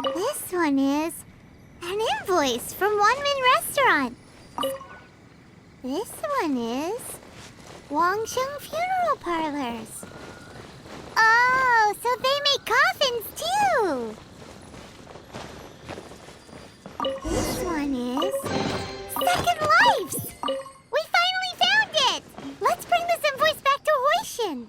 This one is an invoice from One Min Restaurant. This one is Wangsheng Funeral Parlors. Oh, so they make coffins too. This one is Second Lives. We finally found it. Let's bring this invoice back to Hoishin.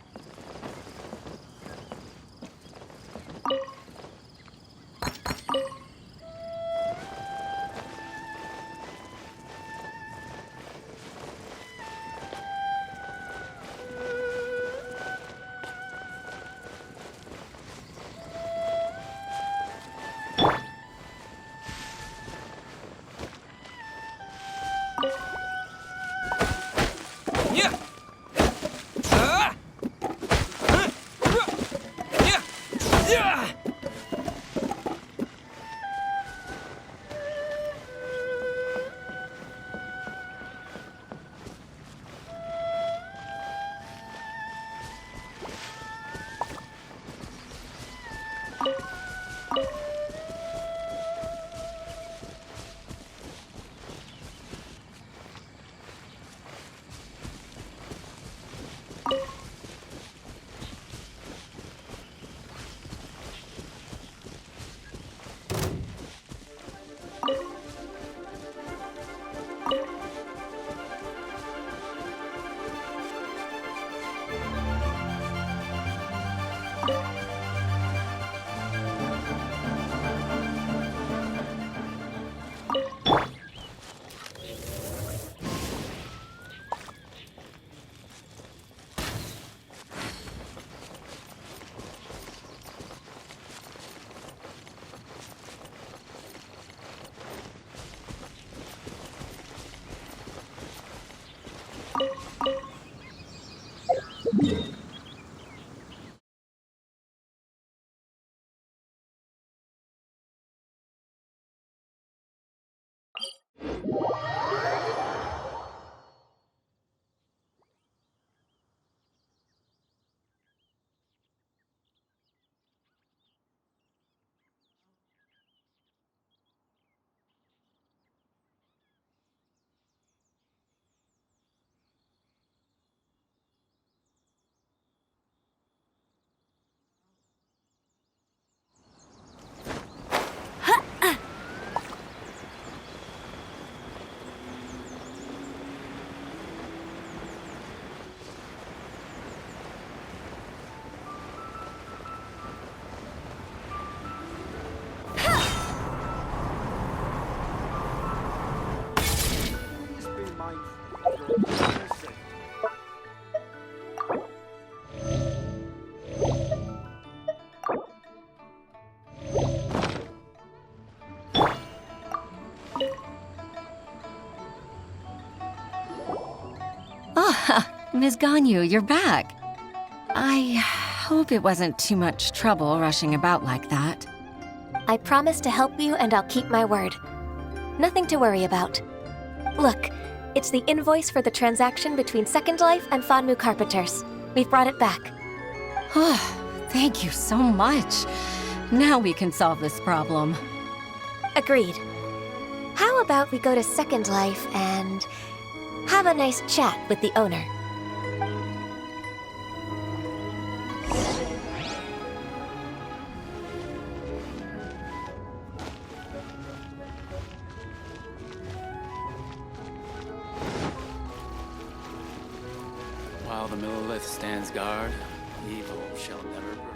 Ms. Ganyu, you're back. I hope it wasn't too much trouble rushing about like that. I promise to help you and I'll keep my word. Nothing to worry about. Look, it's the invoice for the transaction between Second Life and Fanmu Carpenters. We've brought it back. Oh, thank you so much. Now we can solve this problem. Agreed. How about we go to Second Life and have a nice chat with the owner? While the Millilith stands guard, evil shall never prevail.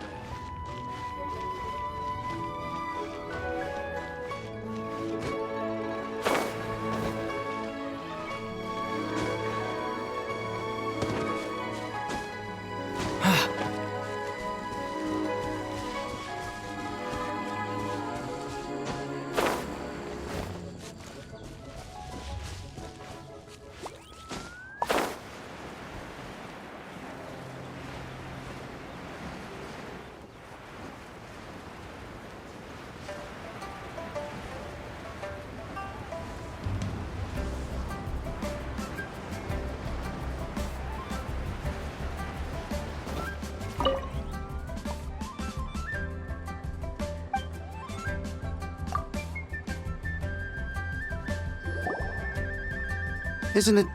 isn't it?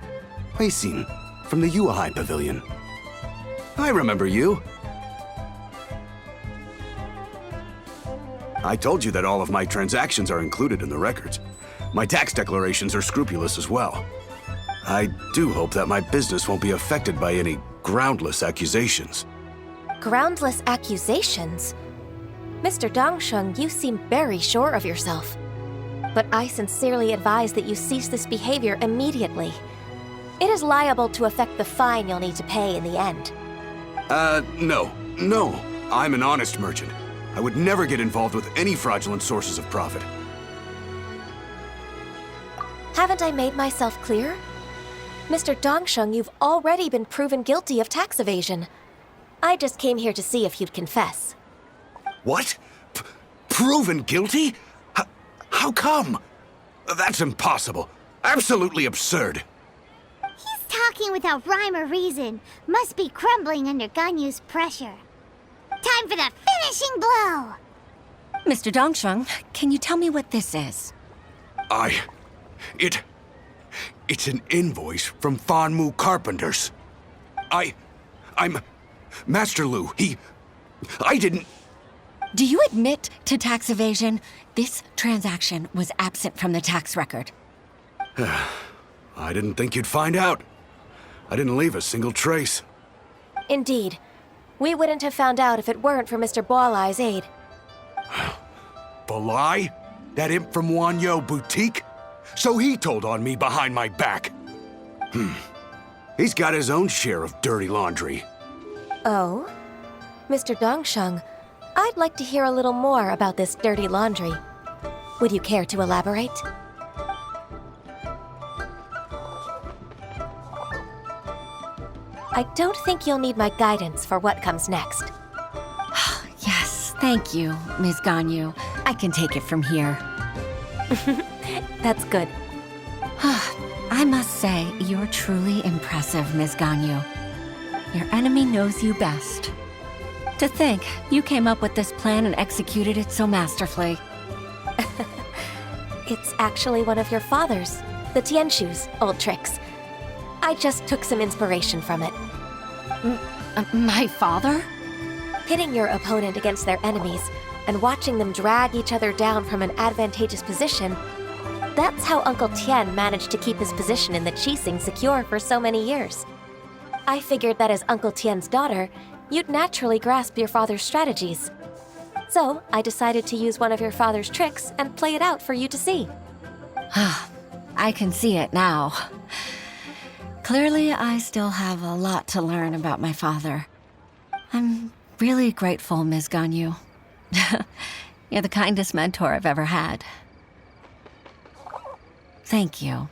Huixin, from the Yuehai Pavilion. I remember you. I told you that all of my transactions are included in the records. My tax declarations are scrupulous as well. I do hope that my business won't be affected by any groundless accusations. Groundless accusations? Mr. Dongsheng, you seem very sure of yourself. But I sincerely advise that you cease this behavior immediately. It is liable to affect the fine you'll need to pay in the end. No. I'm an honest merchant. I would never get involved with any fraudulent sources of profit. Haven't I made myself clear? Mr. Dongsheng, you've already been proven guilty of tax evasion. I just came here to see if you'd confess. What? Proven guilty? How come? That's impossible. Absolutely absurd. He's talking without rhyme or reason. Must be crumbling under Ganyu's pressure. Time for the finishing blow! Mr. Dongsheng, can you tell me what this is? It's an invoice from Fanmu Carpenters. I'm Master Lu. I didn't... Do you admit to tax evasion? This transaction was absent from the tax record. I didn't think you'd find out. I didn't leave a single trace. Indeed. We wouldn't have found out if it weren't for Mr. Boalai's aid. Balai? That imp from Wanyo Boutique? So he told on me behind my back. He's got his own share of dirty laundry. Oh? Mr. Dongsheng, I'd like to hear a little more about this dirty laundry. Would you care to elaborate? I don't think you'll need my guidance for what comes next. Yes, thank you, Ms. Ganyu. I can take it from here. That's good. I must say, you're truly impressive, Ms. Ganyu. Your enemy knows you best. To think, you came up with this plan and executed it so masterfully. It's actually one of your father's, the Tianshu's, old tricks. I just took some inspiration from it. My father? Pitting your opponent against their enemies and watching them drag each other down from an advantageous position, that's how Uncle Tian managed to keep his position in the Qixing secure for so many years. I figured that as Uncle Tian's daughter, you'd naturally grasp your father's strategies. So I decided to use one of your father's tricks and play it out for you to see. I can see it now. Clearly, I still have a lot to learn about my father. I'm really grateful, Ms. Ganyu. You're the kindest mentor I've ever had. Thank you.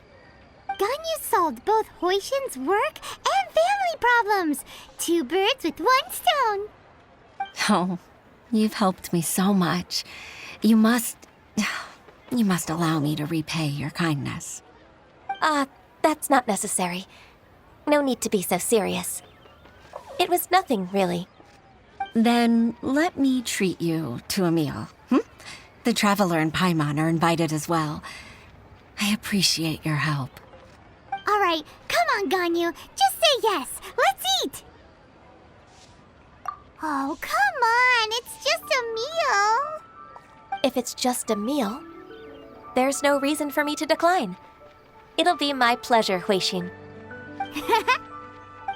Ganyu solved both Huixin's work and family problems. 2 birds with 1 stone. Oh, you've helped me so much. You must allow me to repay your kindness. That's not necessary. No need to be so serious. It was nothing, really. Then let me treat you to a meal. The Traveler and Paimon are invited as well. I appreciate your help. All right, come on, Ganyu. Just say yes. Let's eat. Oh, come on. It's just a meal. If it's just a meal, there's no reason for me to decline. It'll be my pleasure, Huixin.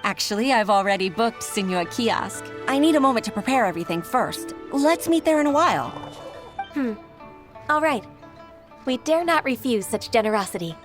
Actually, I've already booked Signor Kiosk. I need a moment to prepare everything first. Let's meet there in a while. All right. We dare not refuse such generosity.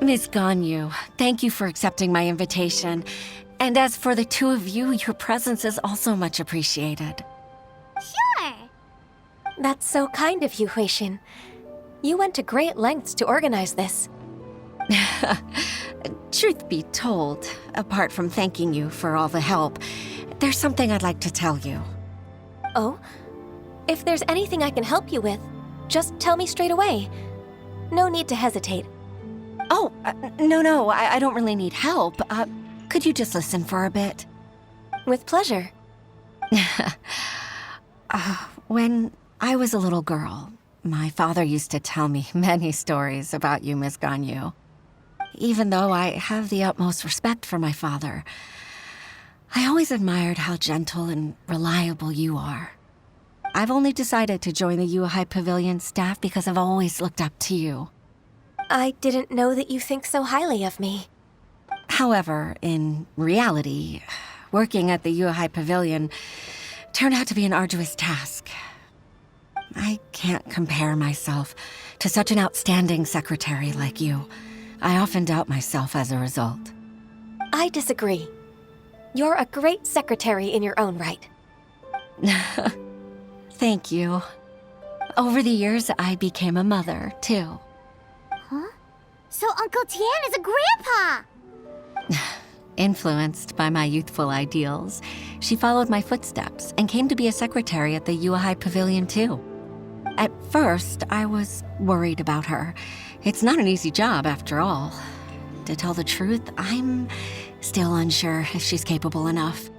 Miss Ganyu, thank you for accepting my invitation. And as for the two of you, your presence is also much appreciated. Sure. That's so kind of you, Huixin. You went to great lengths to organize this. Truth be told, apart from thanking you for all the help, there's something I'd like to tell you. Oh? If there's anything I can help you with, just tell me straight away. No need to hesitate. Oh, no, I don't really need help. Could you just listen for a bit? With pleasure. When I was a little girl, my father used to tell me many stories about you, Miss Ganyu. Even though I have the utmost respect for my father, I always admired how gentle and reliable you are. I've only decided to join the Yuehai Pavilion staff because I've always looked up to you. I didn't know that you think so highly of me. However, in reality, working at the Yuehai Pavilion turned out to be an arduous task. I can't compare myself to such an outstanding secretary like you. I often doubt myself as a result. I disagree. You're a great secretary in your own right. Thank you. Over the years, I became a mother, too. Huh? So Uncle Tian is a grandpa! Influenced by my youthful ideals, she followed my footsteps and came to be a secretary at the Yuehai Pavilion, too. At first, I was worried about her. It's not an easy job, after all. To tell the truth, I'm still unsure if she's capable enough.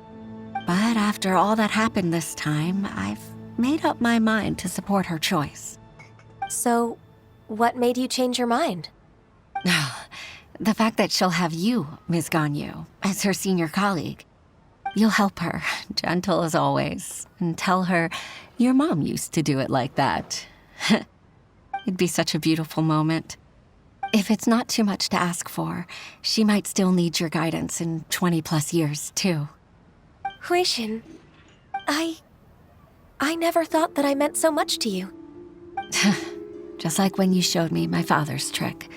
But after all that happened this time, I've made up my mind to support her choice. So, what made you change your mind? The fact that she'll have you, Ms. Ganyu, as her senior colleague. You'll help her, gentle as always, and tell her your mom used to do it like that. It'd be such a beautiful moment. If it's not too much to ask for, she might still need your guidance in 20+ years, too. Huixin, I never thought that I meant so much to you. Just like when you showed me my father's trick.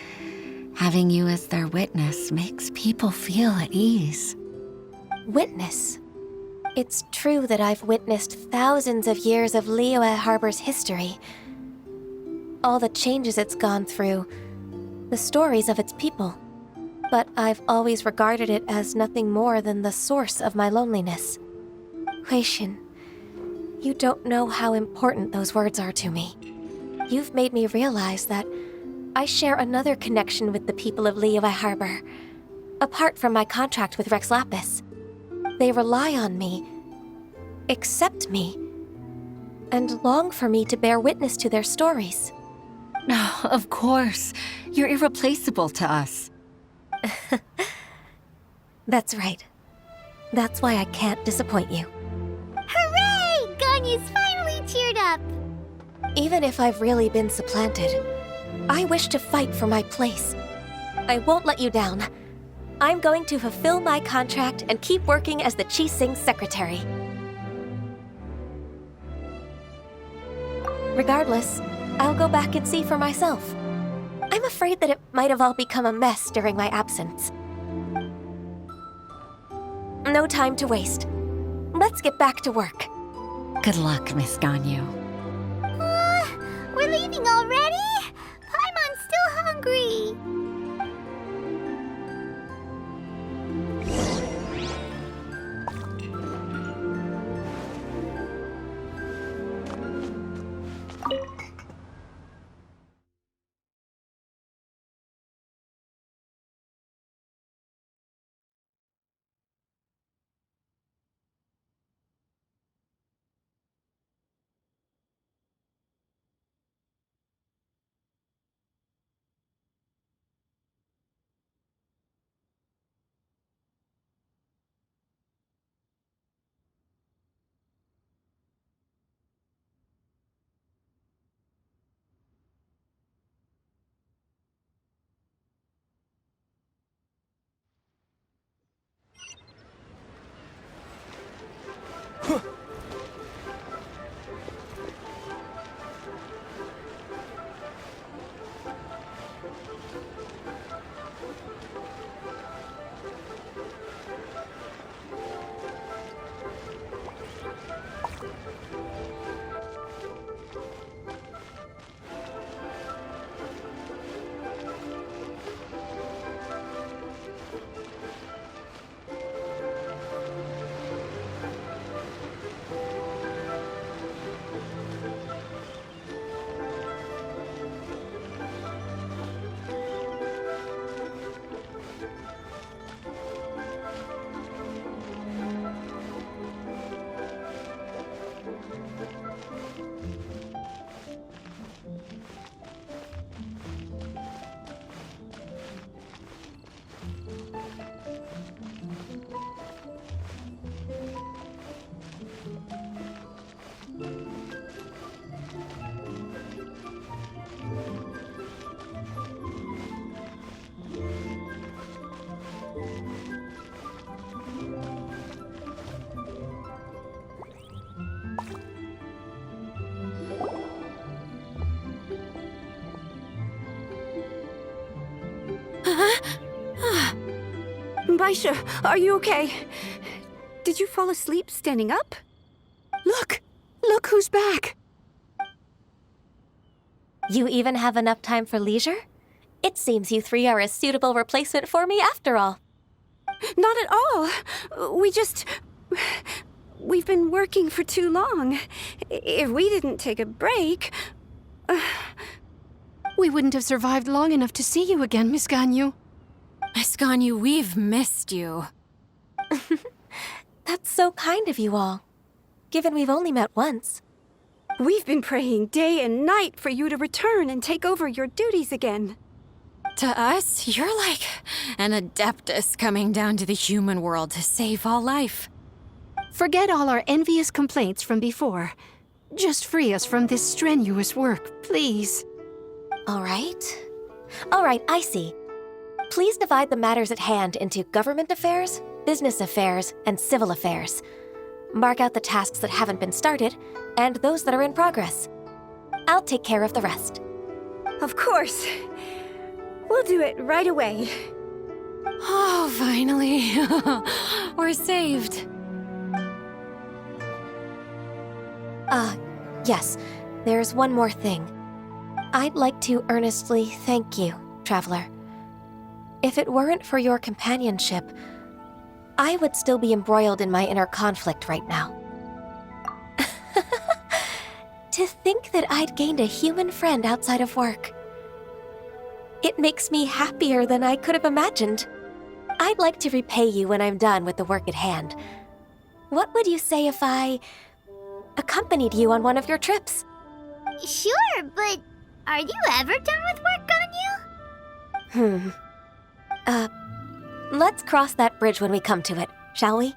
Having you as their witness makes people feel at ease. Witness. It's true that I've witnessed thousands of years of Liyue Harbor's history. All the changes it's gone through, the stories of its people. But I've always regarded it as nothing more than the source of my loneliness. Huixin, you don't know how important those words are to me. You've made me realize that I share another connection with the people of Liyue Harbor, apart from my contract with Rex Lapis. They rely on me, accept me, and long for me to bear witness to their stories. Oh, of course. You're irreplaceable to us. That's right. That's why I can't disappoint you. Hooray! Ganyu's finally cheered up! Even if I've really been supplanted, I wish to fight for my place. I won't let you down. I'm going to fulfill my contract and keep working as the Qixing secretary. Regardless, I'll go back and see for myself. I'm afraid that it might have all become a mess during my absence. No time to waste. Let's get back to work. Good luck, Miss Ganyu. We're leaving already? Paimon's still hungry. Baisha, are you okay? Did you fall asleep standing up? Look! Look who's back! You even have enough time for leisure? It seems you three are a suitable replacement for me after all. Not at all. We've been working for too long. If we didn't take a break... We wouldn't have survived long enough to see you again, Miss Ganyu. Miss Ganyu, we've missed you. That's so kind of you all, given we've only met once. We've been praying day and night for you to return and take over your duties again. To us, you're like an adeptus coming down to the human world to save all life. Forget all our envious complaints from before. Just free us from this strenuous work, please. All right. All right, I see. Please divide the matters at hand into government affairs, business affairs, and civil affairs. Mark out the tasks that haven't been started, and those that are in progress. I'll take care of the rest. Of course. We'll do it right away. Oh, finally. We're saved. Yes, there's one more thing. I'd like to earnestly thank you, Traveler. If it weren't for your companionship, I would still be embroiled in my inner conflict right now. To think that I'd gained a human friend outside of work. It makes me happier than I could have imagined. I'd like to repay you when I'm done with the work at hand. What would you say if I accompanied you on one of your trips? Sure, but are you ever done with work, Ganyu? Let's cross that bridge when we come to it, shall we?